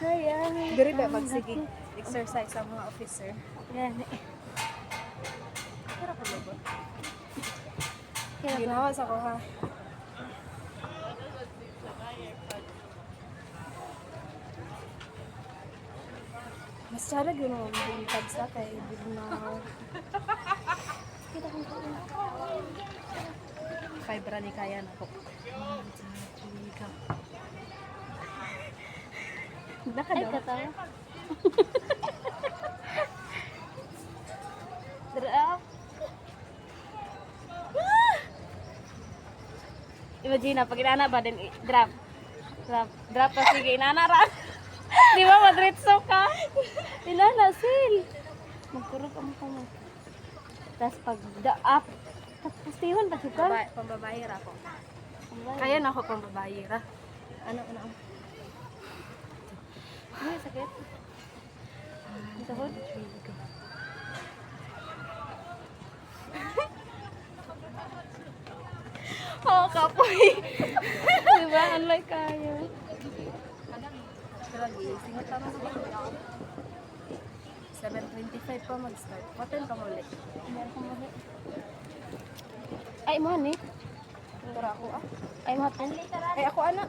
Hi. Diri ba magsige exercise ang mga officer? Gani. Pero ko ba? Kaya ba? Ginawas ako ha. Mas charag yun mo bilipad sa kay Bugnaw. Kita kong ko. Fibra ni kaya na ko. Ay, katawa. Drop. Imagine na, pag inana ba din, drop. Drop pa sige, inana ra. Di ba, madritso ka? Inana, sil. Magkurot ang mukha mo. Tapos pag up, tapos tihon, pagsukan. Pambabae ra ko. Kaya na ako pambabae ra. Ano. Ay, sakit. Ang sahod. Oh, kapoy. Diba? Unlike kayo. Pero singot tama sa ko. 7:25 pa mag-start. Hotel ka muli. Ay, mo ni. Pero ako Ay, mo hotel. Ay ako ana.